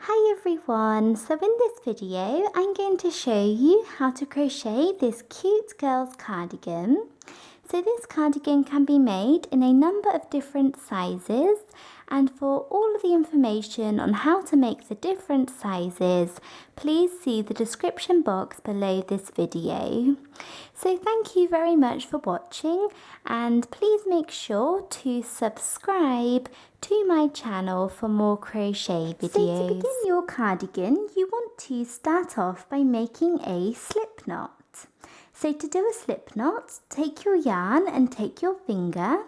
Hi everyone, so in this video I'm going to show you how to crochet this cute girl's cardigan. So this cardigan can be made in a number of different sizes, and for all of the information on how to make the different sizes, please see the description box below this video. So thank you very much for watching, and please make sure to subscribe to my channel for more crochet videos. So to begin your cardigan, you want to start off by making a slip knot. So to do a slip knot, take your yarn and take your finger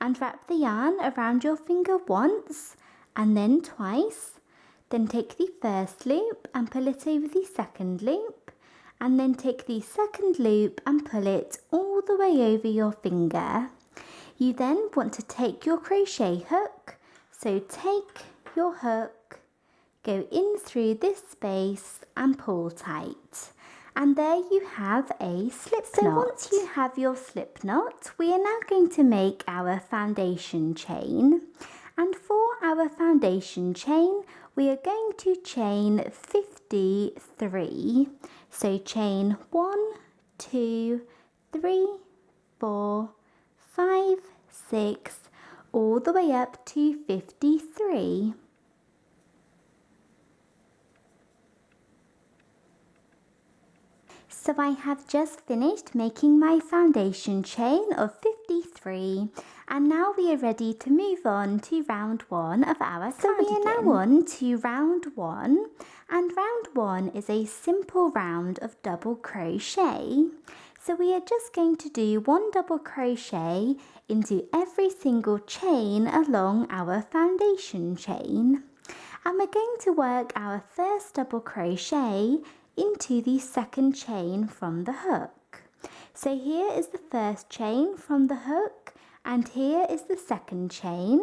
and wrap the yarn around your finger once and then twice. Then take the first loop and pull it over the second loop, and then take the second loop and pull it all the way over your finger. You then want to take your crochet hook, so take your hook, go in through this space and pull tight. And there you have a slip knot. So once you have your slip knot, we are now going to make our foundation chain. And for our foundation chain, we are going to chain 53. So chain 1, 2, 3, 4, 5, 6, all the way up to 53. So I have just finished making my foundation chain of 53, and now we are ready to move on to round 1 of our cardigan. So we are now on to round 1, and round 1 is a simple round of double crochet. So we are just going to do 1 double crochet into every single chain along our foundation chain. And we're going to work our first double crochet into the second chain from the hook. So here is the first chain from the hook, and here is the second chain,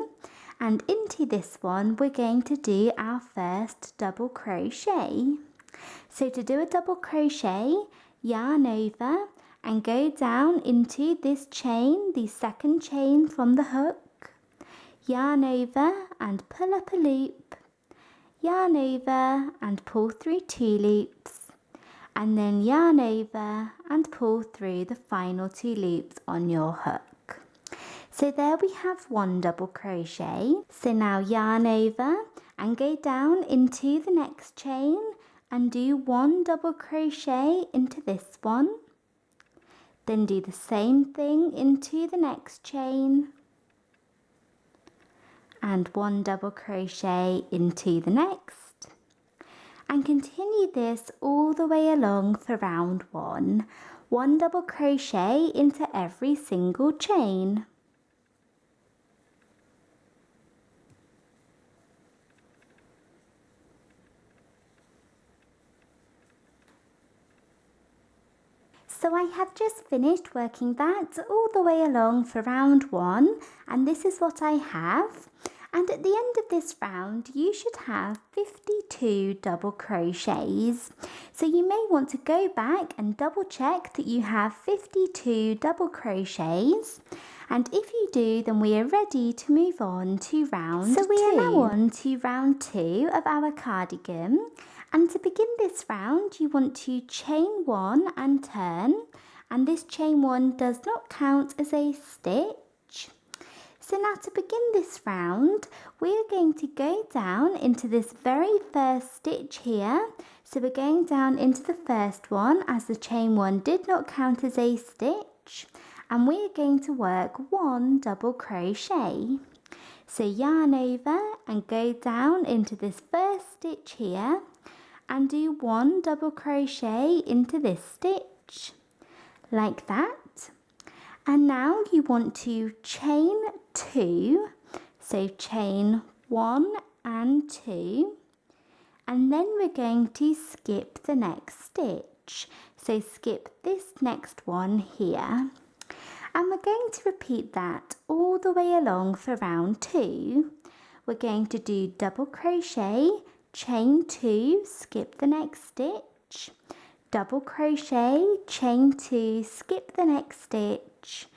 and into this one we're going to do our first double crochet. So to do a double crochet, yarn over and go down into this chain, the second chain from the hook, yarn over and pull up a loop, yarn over and pull through 2 loops, and then yarn over and pull through the final 2 loops on your hook. So there we have 1 double crochet. So now yarn over and go down into the next chain and do 1 double crochet into this one. Then do the same thing into the next chain and 1 double crochet into the next. And continue this all the way along for round 1. 1 double crochet into every single chain. So I have just finished working that all the way along for round 1, and this is what I have. And at the end of this round, you should have 52 double crochets. So you may want to go back and double check that you have 52 double crochets. And if you do, then we are ready to move on to round 2. So we are now on to round 2 of our cardigan. And to begin this round, you want to chain 1 and turn. And this chain 1 does not count as a stitch. So now to begin this round, we are going to go down into this very first stitch here. So we're going down into the first one, as the chain 1 did not count as a stitch. And we are going to work 1 double crochet. So yarn over and go down into this first stitch here and do 1 double crochet into this stitch, like that. And now you want to chain 2, so chain 1 and 2, and then we're going to skip the next stitch. So skip this next one here, and we're going to repeat that all the way along for round 2. We're going to do double crochet, chain 2, skip the next stitch, double crochet, chain 2, skip the next stitch,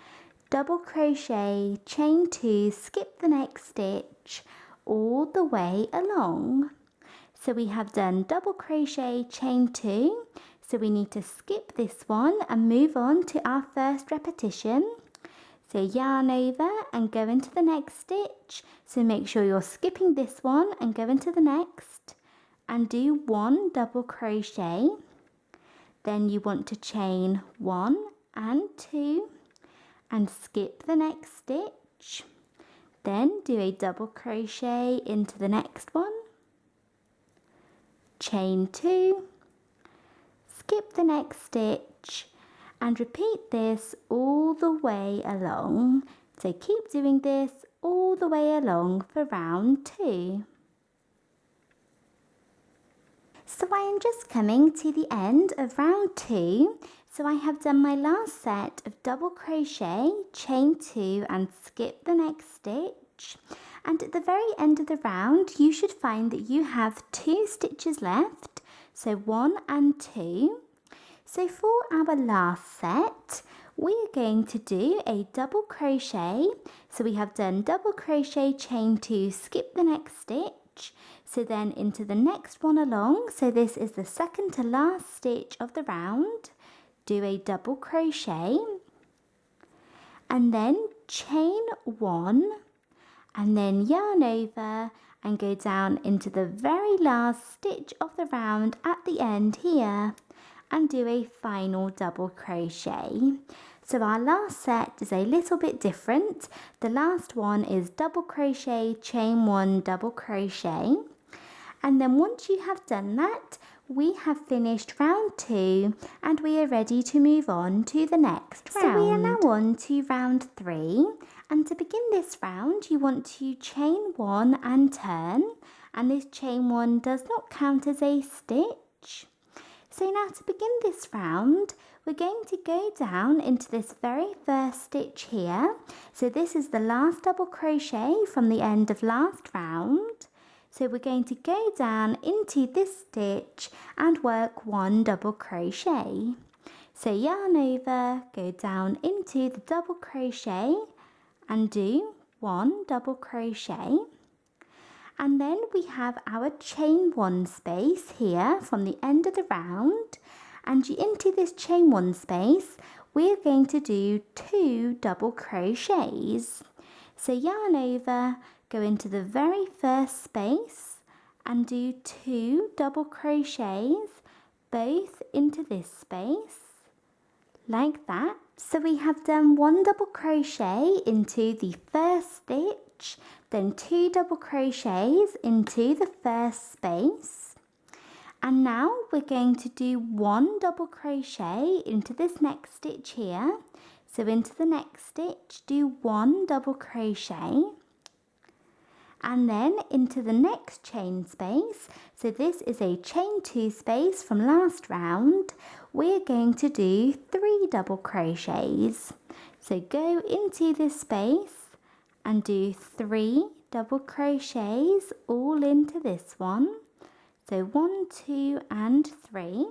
double crochet, chain 2, skip the next stitch, all the way along. So we have done double crochet, chain 2. So we need to skip this one and move on to our first repetition. So yarn over and go into the next stitch. So make sure you're skipping this one and go into the next and do 1 double crochet. Then you want to chain 1 and 2 and skip the next stitch. Then do a double crochet into the next one, chain 2, skip the next stitch, and repeat this all the way along. So keep doing this all the way along for round 2. So I am just coming to the end of round 2. So I have done my last set of double crochet, chain 2 and skip the next stitch. And at the very end of the round you should find that you have 2 stitches left, so 1 and 2. So for our last set we are going to do a double crochet. So we have done double crochet, chain 2, skip the next stitch. So then into the next one along, so this is the second to last stitch of the round, do a double crochet and then chain 1 and then yarn over and go down into the very last stitch of the round at the end here and do a final double crochet. So our last set is a little bit different. The last one is double crochet, chain 1, double crochet. And then once you have done that, we have finished round 2 and we are ready to move on to the next round. So we are now on to round 3, and to begin this round you want to chain 1 and turn, and this chain 1 does not count as a stitch. So now to begin this round we're going to go down into this very first stitch here. So this is the last double crochet from the end of last round. So we're going to go down into this stitch and work 1 double crochet. So yarn over, go down into the double crochet and do 1 double crochet. And then we have our chain 1 space here from the end of the round, and into this chain 1 space we're going to do 2 double crochets. So yarn over, go into the very first space and do 2 double crochets both into this space like that. So we have done 1 double crochet into the first stitch, then 2 double crochets into the first space, and now we're going to do 1 double crochet into this next stitch here. So into the next stitch do 1 double crochet, and then into the next chain space, so this is a chain 2 space from last round, we're going to do 3 double crochets. So go into this space and do 3 double crochets all into this one. So 1, 2 and 3.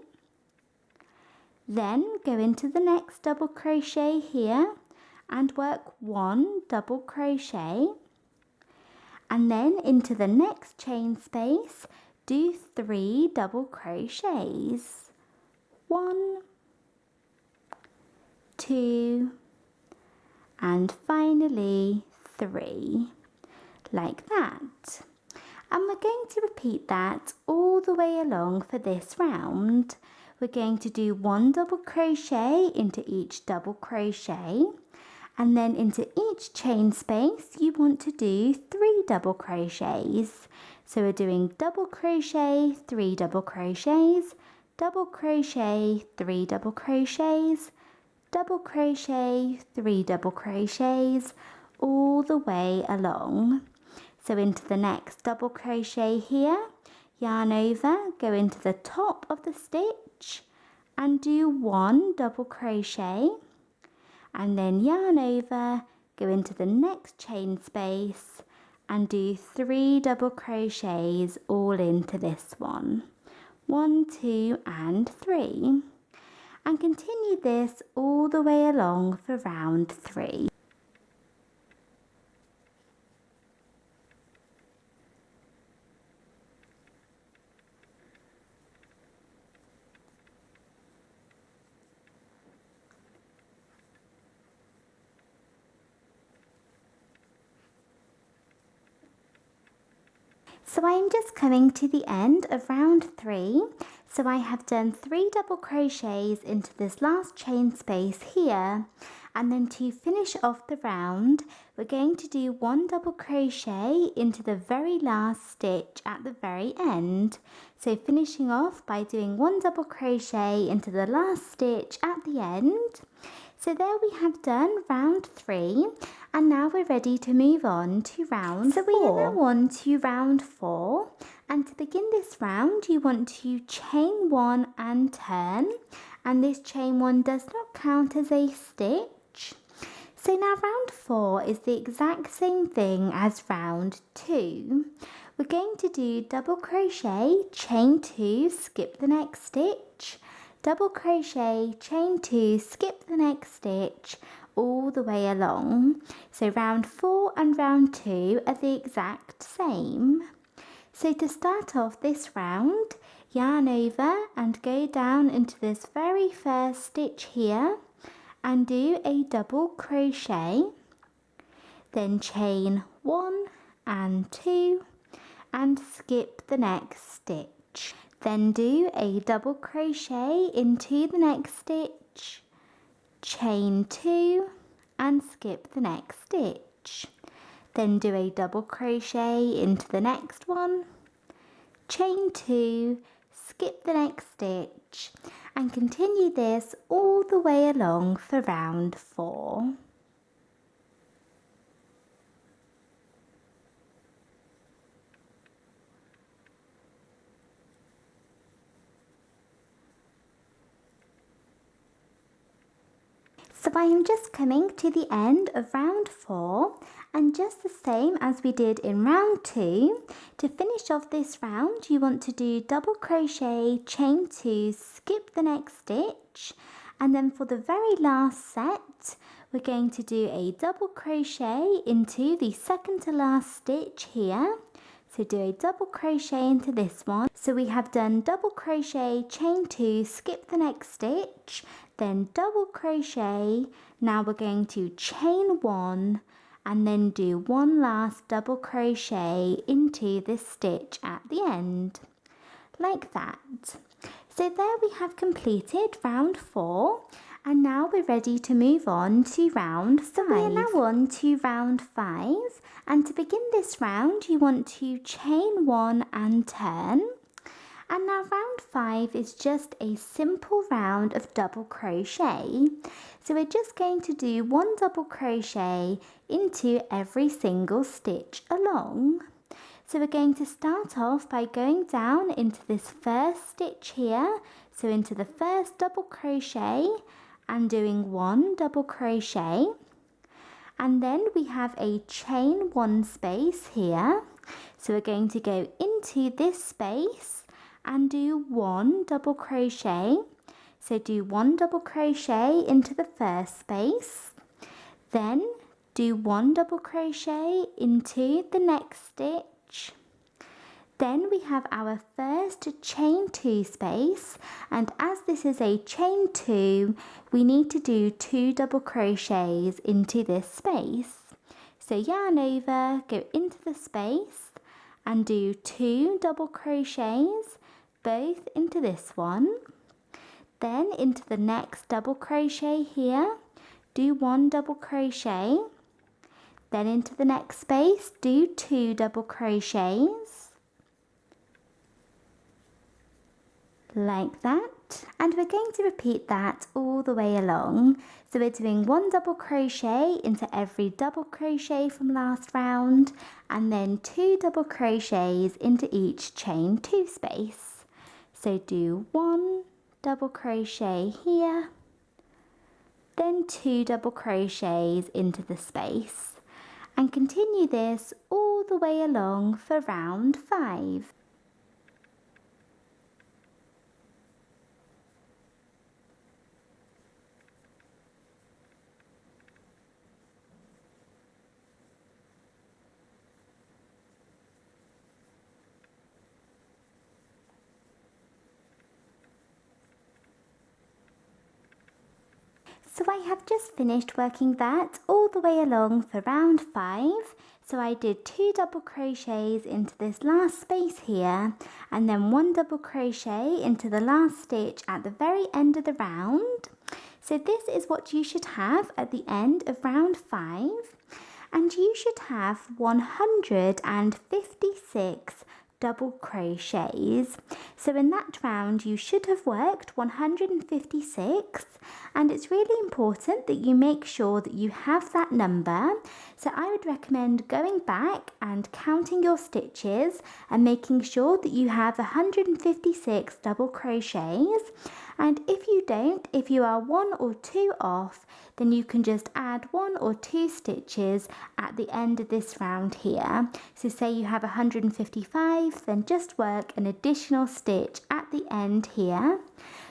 Then go into the next double crochet here and work 1 double crochet, and then into the next chain space do 3 double crochets. 1, 2 and finally 3, like that. And we're going to repeat that all the way along for this round. We're going to do 1 double crochet into each double crochet, and then into each chain space you want to do 3 double crochets. So we're doing double crochet, 3 double crochets, double crochet, 3 double crochets, double crochet, 3 double crochets, all the way along. So into the next double crochet here, yarn over, go into the top of the stitch and do 1 double crochet, and then yarn over, go into the next chain space and do 3 double crochets all into this one. 1, 2 and 3. And continue this all the way along for round 3. So I am just coming to the end of round 3. So I have done 3 double crochets into this last chain space here, and then to finish off the round we're going to do 1 double crochet into the very last stitch at the very end. So finishing off by doing 1 double crochet into the last stitch at the end. So there we have done round 3, and now we're ready to move on to round 4. So we are now on to round 4, and to begin this round you want to chain 1 and turn, and this chain 1 does not count as a stitch. So now round 4 is the exact same thing as round 2. We're going to do double crochet, chain 2, skip the next stitch, double crochet, chain 2, skip the next stitch, all the way along. So round 4 and round 2 are the exact same. So to start off this round, yarn over and go down into this very first stitch here and do a double crochet, then chain 1 and 2 and skip the next stitch. Then do a double crochet into the next stitch, chain 2 and skip the next stitch. Then do a double crochet into the next one, chain 2, skip the next stitch, and continue this all the way along for round 4. So I am just coming to the end of round 4, and just the same as we did in round 2, to finish off this round you want to do double crochet, chain 2, skip the next stitch, and then for the very last set we're going to do a double crochet into the second to last stitch here. So do a double crochet into this one. So we have done double crochet, chain 2, skip the next stitch, then double crochet. Now we're going to chain 1 and then do 1 last double crochet into this stitch at the end, like that. So there we have completed round 4, and now we're ready to move on to round 5. So we are now on to round 5, and to begin this round you want to chain 1 and turn. And now round 5 is just a simple round of double crochet. So we're just going to do 1 double crochet into every single stitch along. So we're going to start off by going down into this first stitch here, so into the first double crochet and doing 1 double crochet, and then we have a chain 1 space here, so we're going to go into this space and do 1 double crochet. So do 1 double crochet into the first space, then do 1 double crochet into the next stitch. Then we have our first chain 2 space, and as this is a chain 2 we need to do 2 double crochets into this space. So yarn over, go into the space and do 2 double crochets, both into this one, then into the next double crochet here, do 1 double crochet, then into the next space do 2 double crochets, like that, and we're going to repeat that all the way along. So we're doing 1 double crochet into every double crochet from last round, and then 2 double crochets into each chain 2 space. So do 1 double crochet here, then 2 double crochets into the space, and continue this all the way along for round 5. So I have just finished working that all the way along for round 5. So I did 2 double crochets into this last space here, and then 1 double crochet into the last stitch at the very end of the round. So this is what you should have at the end of round 5, and you should have 156 double crochets. So in that round you should have worked 156, and it's really important that you make sure that you have that number. So I would recommend going back and counting your stitches and making sure that you have 156 double crochets. And if you don't, if you are 1 or 2 off, then you can just add 1 or 2 stitches at the end of this round here. So say you have 155, then just work an additional stitch at the end here.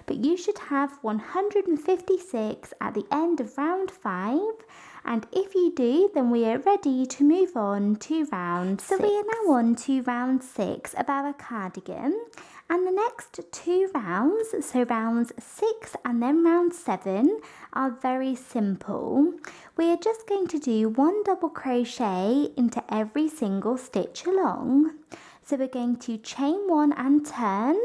But you should have 156 at the end of round 5. And if you do, then we are ready to move on to round 6. So we are now on to round 6 of our cardigan. And the next 2 rounds, so rounds 6 and then round 7, are very simple. We are just going to do 1 double crochet into every single stitch along. So we're going to chain 1 and turn,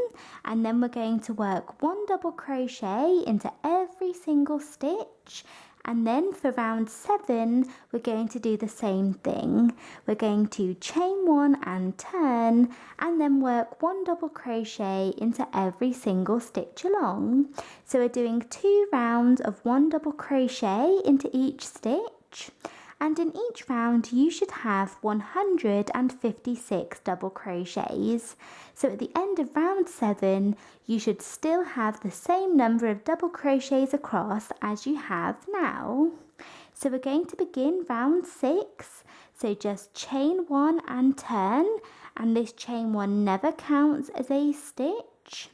and then we're going to work 1 double crochet into every single stitch. And then for round 7, we're going to do the same thing. We're going to chain 1 and turn, and then work 1 double crochet into every single stitch along. So we're doing 2 rounds of 1 double crochet into each stitch. And in each round you should have 156 double crochets. So at the end of round 7 you should still have the same number of double crochets across as you have now. So we're going to begin round 6. So just chain 1 and turn, and this chain 1 never counts as a stitch.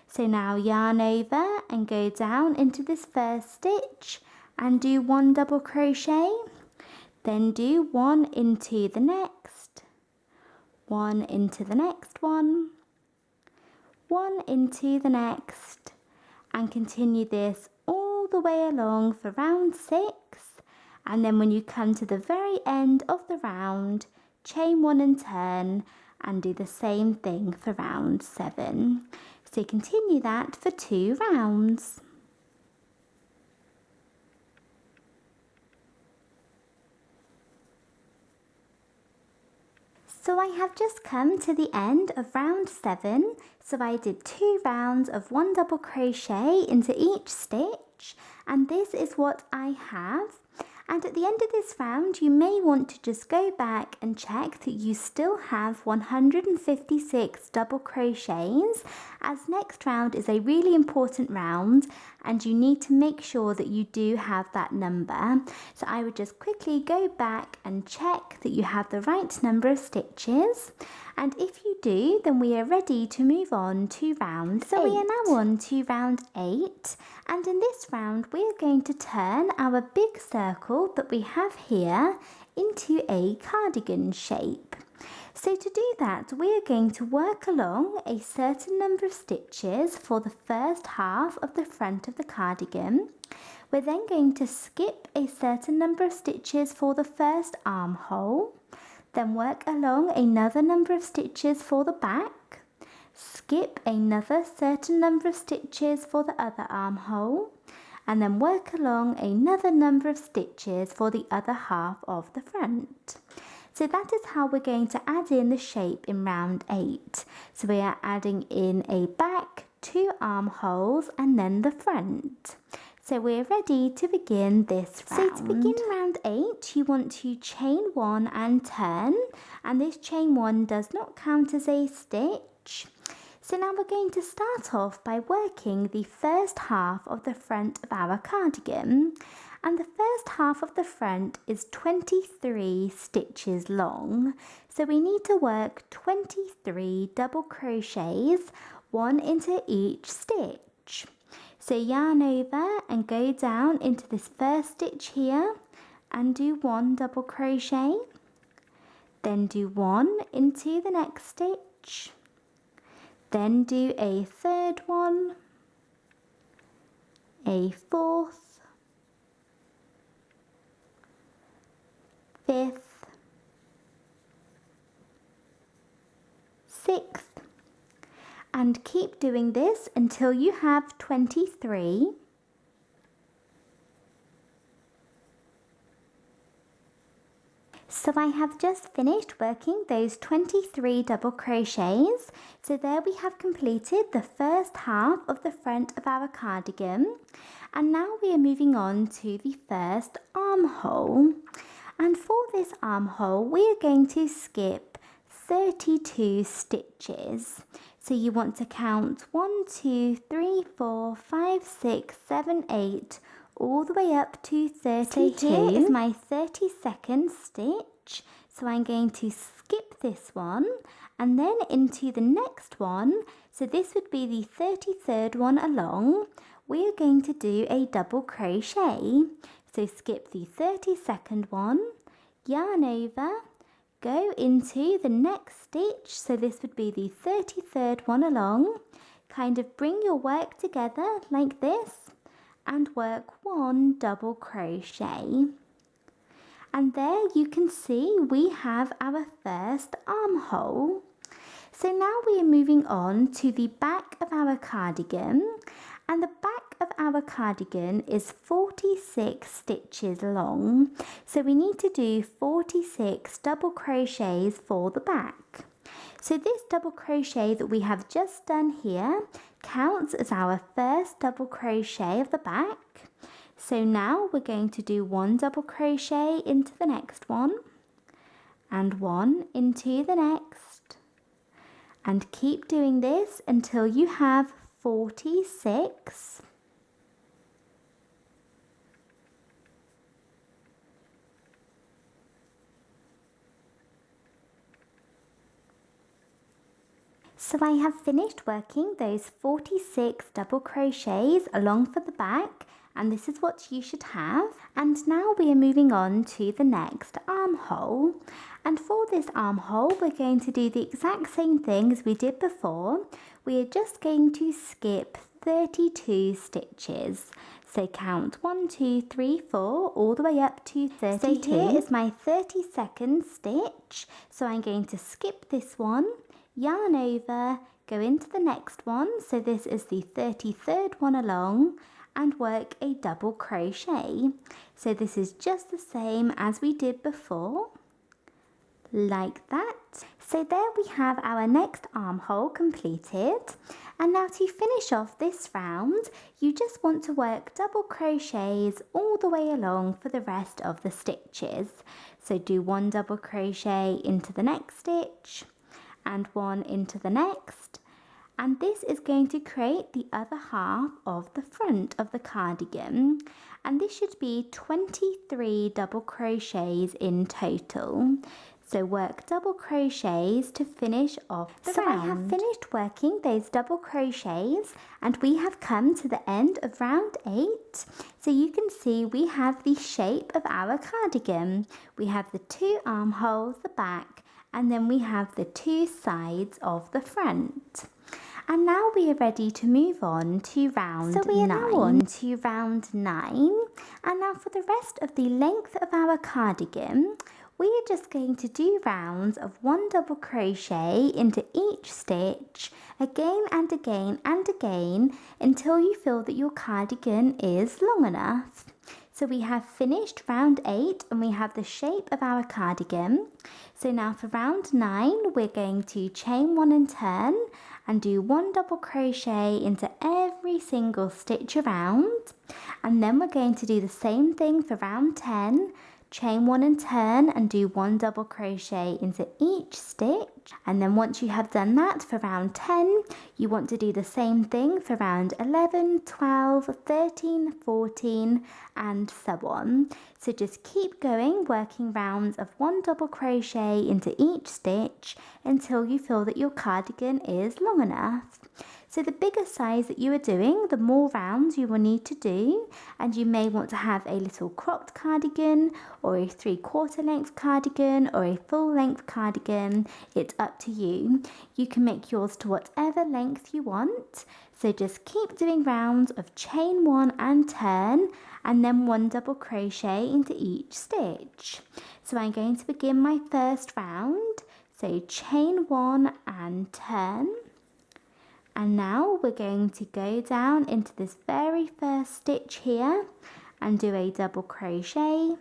So now yarn over and go down into this first stitch and do 1 double crochet. Then do 1 into the next, 1 into the next one, 1 into the next, and continue this all the way along for round 6. And then when you come to the very end of the round, chain 1 and turn, and do the same thing for round 7. So continue that for 2 rounds. So I have just come to the end of round 7. So I did 2 rounds of 1 double crochet into each stitch, and this is what I have. And at the end of this round you may want to just go back and check that you still have 156 double crochets, as next round is a really important round and you need to make sure that you do have that number. So I would just quickly go back and check that you have the right number of stitches, and if you do, then we are ready to move on to round 8. So we are now on to round 8, and in this round we are going to turn our big circle that we have here into a cardigan shape. So to do that, we are going to work along a certain number of stitches for the first half of the front of the cardigan. We're then going to skip a certain number of stitches for the first armhole, then work along another number of stitches for the back, skip another certain number of stitches for the other armhole, and then work along another number of stitches for the other half of the front. So that is how we're going to add in the shape in round 8. So we are adding in a back, 2 armholes, and then the front. So we're ready to begin this round. So to begin round 8, you want to chain 1 and turn, and this chain 1 does not count as a stitch. So now we're going to start off by working the first half of the front of our cardigan, and the first half of the front is 23 stitches long. So we need to work 23 double crochets, 1 into each stitch. So yarn over and go down into this first stitch here and do 1 double crochet, then do 1 into the next stitch, then do a third one, a fourth, 5th, 6th, and keep doing this until you have 23. So I have just finished working those 23 double crochets. So there we have completed the first half of the front of our cardigan. And now we are moving on to the first armhole. And for this armhole, we are going to skip 32 stitches. So you want to count 1, 2, 3, 4, 5, 6, 7, 8, all the way up to 32. So here is my 32nd stitch. So I'm going to skip this one and then into the next one. So this would be the 33rd one along. We are going to do a double crochet. So skip the 32nd one, yarn over, go into the next stitch. So this would be the 33rd one along. Kind of bring your work together like this and work 1 double crochet. And there you can see we have our first armhole. So now we are moving on to the back of our cardigan, and the back of our cardigan is 46 stitches long. So we need to do 46 double crochets for the back. So this double crochet that we have just done here counts as our first double crochet of the back. So now we're going to do 1 double crochet into the next one and 1 into the next, and keep doing this until you have 46. So I have finished working those 46 double crochets along for the back, and this is what you should have. And now we are moving on to the next armhole. And for this armhole, we're going to do the exact same thing as we did before. We are just going to skip 32 stitches. So count 1, 2, 3, 4, all the way up to 32. So here is my 32nd stitch. So I'm going to skip this one, yarn over, go into the next one. So this is the 33rd one along, and work a double crochet. So this is just the same as we did before, like that. So there we have our next armhole completed. And now to finish off this round, you just want to work double crochets all the way along for the rest of the stitches. So do 1 double crochet into the next stitch and 1 into the next. And this is going to create the other half of the front of the cardigan. And this should be 23 double crochets in total. So work double crochets to finish off the round. I have finished working those double crochets, and we have come to the end of round 8. So you can see we have the shape of our cardigan. We have the 2 armholes, the back, and then we have the 2 sides of the front. And now we are ready to move on to round 9. So we are now on to round 9. And now for the rest of the length of our cardigan, we are just going to do rounds of 1 double crochet into each stitch, again and again and again, until you feel that your cardigan is long enough. So we have finished round 8 and we have the shape of our cardigan. So now for round 9, we're going to chain 1 and turn and do 1 double crochet into every single stitch around. And then we're going to do the same thing for round 10. Chain 1 and turn and do 1 double crochet into each stitch. And then once you have done that for round 10, you want to do the same thing for round 11, 12, 13, 14 and so on. So just keep going, working rounds of 1 double crochet into each stitch until you feel that your cardigan is long enough. So the bigger size that you are doing, the more rounds you will need to do, and you may want to have a little cropped cardigan or a 3/4 length cardigan or a full length cardigan. It's up to you. You can make yours to whatever length you want. So just keep doing rounds of chain 1 and turn, and then 1 double crochet into each stitch. So I'm going to begin my first round. So chain 1 and turn. And now we're going to go down into this very first stitch here and do a double crochet,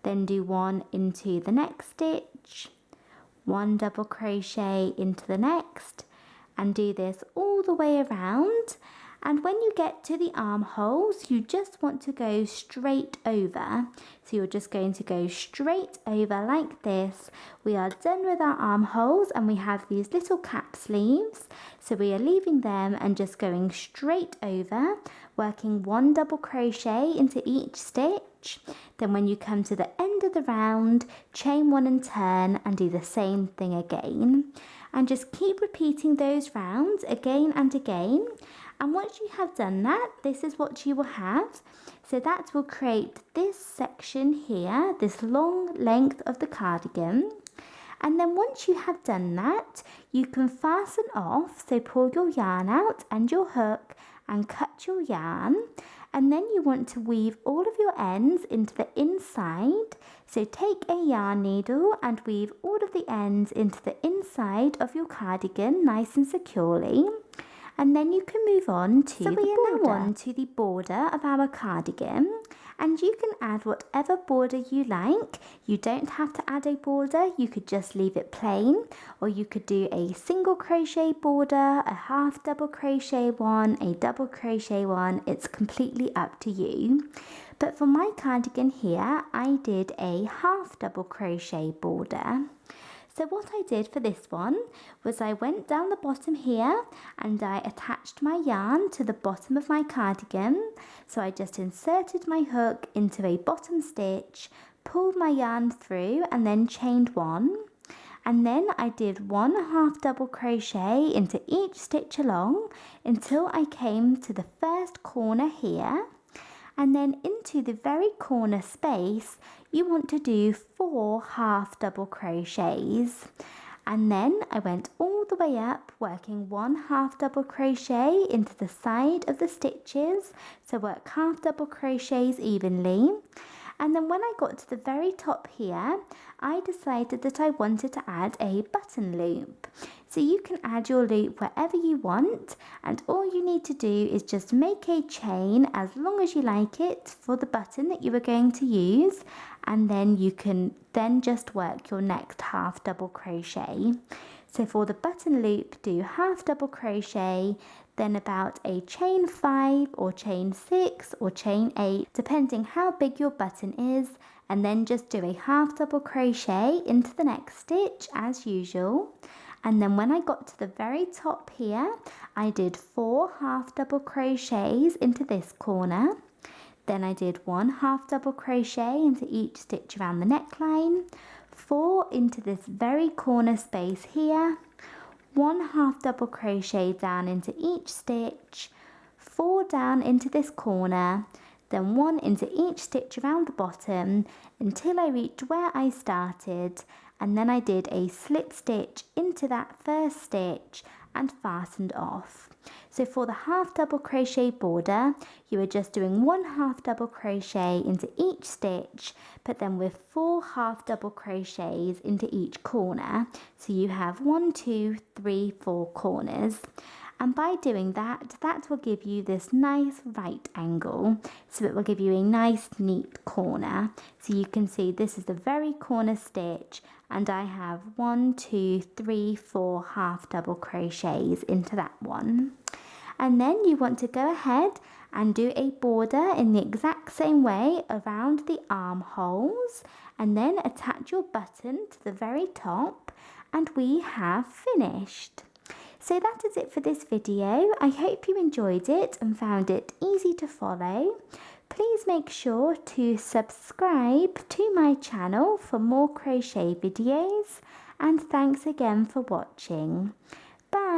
then do 1 into the next stitch, 1 double crochet into the next, and do this all the way around. And when you get to the armholes, you just want to go straight over. So you're just going to go straight over like this. We are done with our armholes and we have these little cap sleeves. So we are leaving them and just going straight over, working 1 double crochet into each stitch. Then when you come to the end of the round, chain 1 and turn and do the same thing again. And just keep repeating those rounds again and again. And once you have done that, this is what you will have. So that will create this section here, this long length of the cardigan. And then once you have done that, you can fasten off. So pull your yarn out and your hook and cut your yarn. And then you want to weave all of your ends into the inside. So take a yarn needle and weave all of the ends into the inside of your cardigan nice and securely. And then you can move on to the border. So we are now on to the border of our cardigan, and you can add whatever border you like. You don't have to add a border, you could just leave it plain, or you could do a single crochet border, a half double crochet one, a double crochet one. It's completely up to you. But for my cardigan here, I did a half double crochet border. So what I did for this one was I went down the bottom here and I attached my yarn to the bottom of my cardigan. So I just inserted my hook into a bottom stitch, pulled my yarn through and then chained 1. And then I did 1 half double crochet into each stitch along until I came to the first corner here. And then into the very corner space, you want to do 4 half double crochets. And then I went all the way up, working 1 half double crochet into the side of the stitches. So work half double crochets evenly. And then when I got to the very top here, I decided that I wanted to add a button loop. So you can add your loop wherever you want, and all you need to do is just make a chain as long as you like it for the button that you are going to use, and then you can then just work your next half double crochet. So for the button loop, do half double crochet, then about a chain 5 or chain 6 or chain 8, depending how big your button is, and then just do a half double crochet into the next stitch as usual. And then when I got to the very top here, I did 4 half double crochets into this corner. Then I did 1 half double crochet into each stitch around the neckline, 4 into this very corner space here, 1 half double crochet down into each stitch, 4 down into this corner, then 1 into each stitch around the bottom until I reached where I started, and then I did a slip stitch into that first stitch and fastened off. So for the half double crochet border, you are just doing 1 half double crochet into each stitch, but then with 4 half double crochets into each corner. So you have 1, 2, 3, 4 corners. And by doing that, that will give you this nice right angle. So it will give you a nice neat corner. So you can see this is the very corner stitch, and I have 1, 2, 3, 4 half double crochets into that one. And then you want to go ahead and do a border in the exact same way around the armholes, and then attach your button to the very top, and we have finished. So that is it for this video. I hope you enjoyed it and found it easy to follow. Please make sure to subscribe to my channel for more crochet videos, and thanks again for watching. Bye!